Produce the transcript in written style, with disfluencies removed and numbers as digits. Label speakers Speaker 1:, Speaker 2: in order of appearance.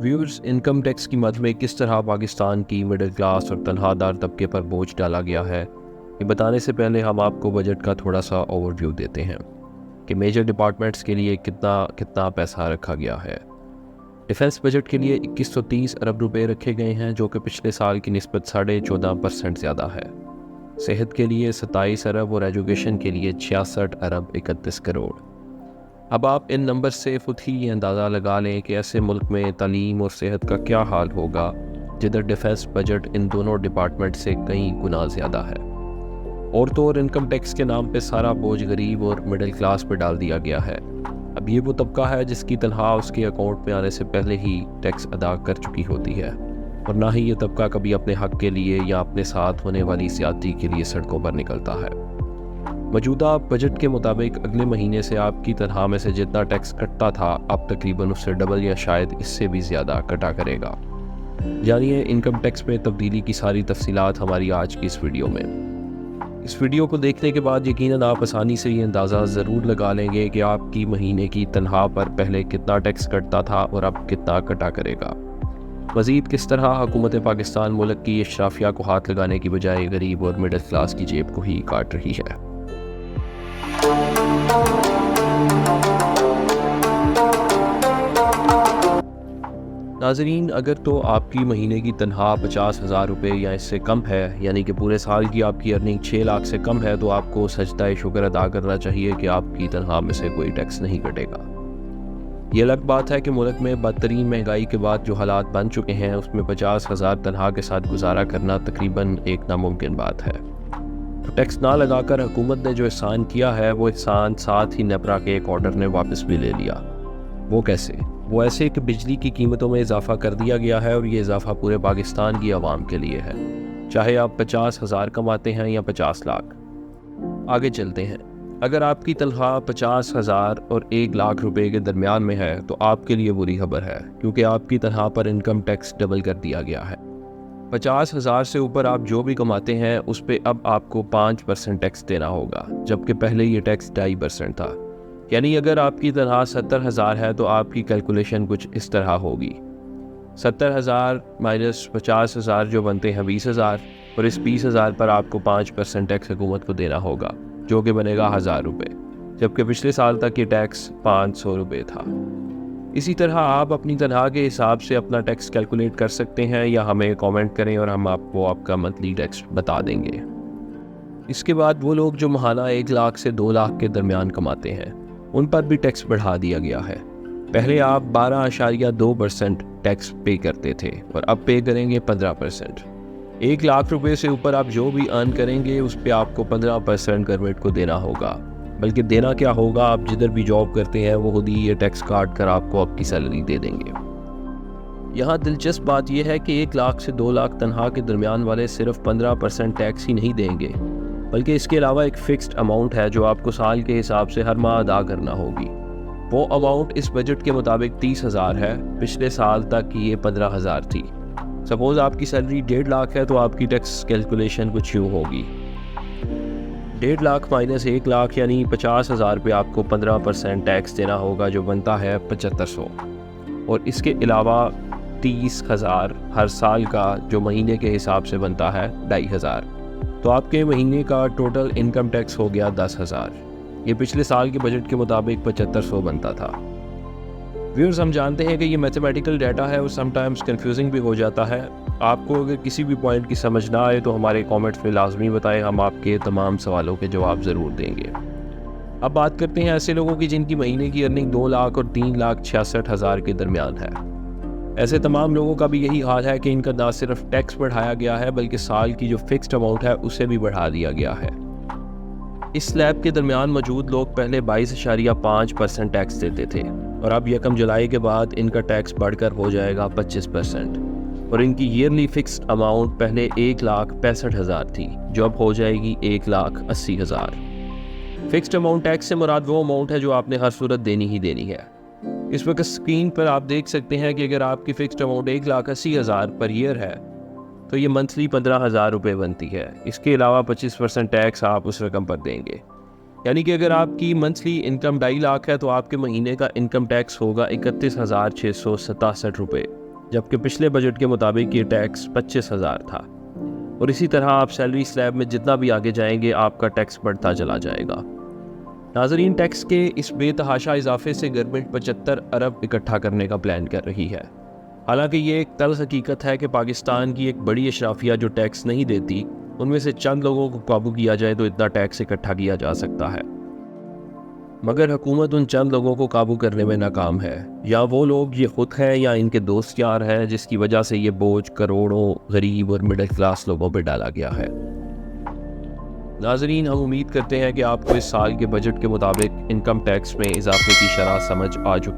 Speaker 1: Viewers, income tax की मद में किस तरह पाकिस्तान की मिडिल क्लास और तनख्वाहदार तबके पर बोझ डाला गया है, ये बताने से पहले हम आपको बजट का थोड़ा सा ओवरव्यू देते हैं कि मेजर डिपार्टमेंट्स के लिए कितना कितना पैसा रखा गया है। डिफेंस बजट के लिए 2130 अरब रुपए रखे गए हैं, जो कि पिछले साल की निस्बत 14.5% ज़्यादा है। सेहत के लिए 27 अरब और एजुकेशन के लिए 66 अरब 31 करोड़। अब आप इन नंबर से खुद ही ये अंदाज़ा लगा लें कि ऐसे मुल्क में तालीम और सेहत का क्या हाल होगा जिधर डिफेंस बजट इन दोनों डिपार्टमेंट से कई गुना ज़्यादा है। और तो और इनकम टैक्स के नाम पे सारा बोझ गरीब और मिडिल क्लास पे डाल दिया गया है। अब ये वो तबका है जिसकी तनख्वाह उसके अकाउंट में आने से पहले ही टैक्स अदा कर चुकी होती है, और ना ही ये तबका कभी अपने हक के लिए या अपने साथ होने वाली ज़्यादती के लिए सड़कों पर निकलता है। मौजूदा बजट के मुताबिक अगले महीने से आपकी तनख्वाह में से जितना टैक्स कटता था, अब तकरीबन उससे डबल या शायद इससे भी ज़्यादा कटा करेगा। जानिए इनकम टैक्स में तब्दीली की सारी तफसीलात हमारी आज की इस वीडियो में। इस वीडियो को देखने के बाद यकीनन आप आसानी से ये अंदाज़ा ज़रूर लगा लेंगे कि आपकी महीने की तनख्वाह पर पहले कितना टैक्स कटता था और अब कितना कटा करेगा। मज़ीद किस तरह हुकूमत पाकिस्तान मुल्क की अशराफिया को हाथ लगाने की बजाय गरीब और मिडिल क्लास की जेब को ही काट रही है। नाज़रीन, अगर तो आपकी महीने की तनख्वाह 50,000 रुपये या इससे कम है, यानी कि पूरे साल की आपकी अर्निंग 6 लाख से कम है, तो आपको सजदा शुक्र अदा करना चाहिए कि आपकी तनख्वाह में से कोई टैक्स नहीं कटेगा। ये अलग बात है कि मुल्क में बदतरीन महंगाई के बाद जो हालात बन चुके हैं, उसमें 50,000 तनख्वाह के साथ गुजारा करना तकरीबन एक नामुमकिन बात है। तो टैक्स ना लगाकर हुकूमत ने जो एहसान किया है, वो एहसान साथ ही नेपरा के एक ऑर्डर ने वापस भी ले लिया। वो कैसे? वो ऐसे कि बिजली की कीमतों में इजाफा कर दिया गया है, और ये इजाफा पूरे पाकिस्तान की आवाम के लिए है, चाहे आप 50,000 कमाते हैं या 50 लाख। आगे चलते हैं। अगर आपकी तनख्वाह 50,000 और 1 लाख रुपए के दरमियान में है, तो आपके लिए बुरी खबर है, क्योंकि आपकी तनख्वाह पर इनकम टैक्स डबल कर दिया गया है। 50,000 से ऊपर आप जो भी कमाते हैं, उस पर अब आपको 5% टैक्स देना होगा, जबकि पहले ये टैक्स 2.5% था। यानी अगर आपकी तनख्वाह 70,000 है, तो आपकी कैलकुलेशन कुछ इस तरह होगी: 70,000 माइनस 50,000 जो बनते हैं 20,000, और इस 20,000 पर आपको 5% टैक्स हुकूमत को देना होगा, जो कि बनेगा 1,000 रुपये, जबकि पिछले साल तक ये टैक्स 500 रुपये था। इसी तरह आप अपनी तनख्वाह के हिसाब से अपना टैक्स कैलकुलेट कर सकते हैं, या हमें कमेंट करें और हम आपको आपका मंथली टैक्स बता देंगे। इसके बाद वो लोग जो महाना 1 लाख से 2 लाख के दरमियान कमाते हैं, उन पर भी टैक्स बढ़ा दिया गया है। पहले आप 12.2% टैक्स पे करते थे, और अब पे करेंगे 15%। 1 लाख रुपए से ऊपर आप जो भी अर्न करेंगे, उस पर आपको 15% गवर्नमेंट को देना होगा। बल्कि देना क्या होगा, आप जिधर भी जॉब करते हैं वो खुद ही ये टैक्स काट कर आपको आपकी सैलरी दे देंगे। यहाँ दिलचस्प बात यह है कि 1 लाख से 2 लाख तनख्वाह के दरमियान वाले सिर्फ 15% टैक्स ही नहीं देंगे, बल्कि इसके अलावा एक फ़िक्स्ड अमाउंट है जो आपको साल के हिसाब से हर माह अदा करना होगी। वो अमाउंट इस बजट के मुताबिक 30,000 है। पिछले साल तक ये 15,000 थी। सपोज़ आपकी सैलरी 1.5 लाख है, तो आपकी टैक्स कैलकुलेशन कुछ यूँ होगी: 1.5 लाख माइनस 1 लाख, यानी 50,000 पे आपको 15% टैक्स देना होगा, जो बनता है 7500। और इसके अलावा 30,000 हर साल का, जो महीने के हिसाब से बनता है 2,500। तो आपके महीने का टोटल इनकम टैक्स हो गया 10,000। ये पिछले साल के बजट के मुताबिक 7500 बनता था। व्यूअर्स, हम जानते हैं कि ये मैथमेटिकल डाटा है और समटाइम्स कंफ्यूजिंग भी हो जाता है। आपको अगर किसी भी पॉइंट की समझ ना आए, तो हमारे कमेंट्स में लाजमी बताएं, हम आपके तमाम सवालों के जवाब ज़रूर देंगे। अब बात करते हैं ऐसे लोगों की जिनकी महीने की अर्निंग 2 लाख और 3,66,000 के दरमियान है। ऐसे तमाम लोगों का भी यही हाल है कि इनका ना सिर्फ टैक्स बढ़ाया गया है, बल्कि साल की जो फिक्स्ड अमाउंट है उसे भी बढ़ा दिया गया है। इस स्लैब के दरमियान मौजूद लोग पहले 22.5% टैक्स देते थे, और अब 1 जुलाई के बाद इनका टैक्स बढ़कर हो जाएगा 25%। और इनकी ईयरली फिक्स्ड अमाउंट पहले 1,65,000 थी, जो अब हो जाएगी 1,80,000। फिक्स्ड अमाउंट टैक्स से मुराद वो अमाउंट है जो आपने हर सूरत देनी ही देनी है। इस वक्त स्क्रीन पर आप देख सकते हैं कि अगर आपकी फिक्स्ड अमाउंट 1,80,000 पर ईयर है, तो ये मंथली 15,000 रुपये बनती है। इसके अलावा 25% टैक्स आप उस रकम पर देंगे। यानी कि अगर आपकी मंथली इनकम 2.5 लाख है, तो आपके महीने का इनकम टैक्स होगा 31,667 रुपये। जबकि पिछले बजट के मुताबिक ये टैक्स 25,000 था। और इसी तरह आप सैलरी स्लैब में जितना भी आगे जाएंगे आपका टैक्स बढ़ता चला जाएगा। नाजरीन, टैक्स के इस बेतहाशा इजाफे से गवर्नमेंट 75 अरब इकट्ठा करने का प्लान कर रही है। हालांकि ये एक तल्ख हकीकत है कि पाकिस्तान की एक बड़ी अशराफिया जो टैक्स नहीं देती, उनमें से चंद लोगों को काबू किया जाए तो इतना टैक्स इकट्ठा किया जा सकता है। मगर हुकूमत उन चंद लोगों को काबू करने में नाकाम है। या वो लोग ये खुद हैं या इनके दोस्त यार हैं, जिसकी वजह से ये बोझ करोड़ों गरीब और मिडिल क्लास लोगों पर डाला गया है। नाजरीन, हम उम्मीद करते हैं कि आपको इस साल के बजट के मुताबिक इनकम टैक्स में इजाफे की शरह समझ आ चुकी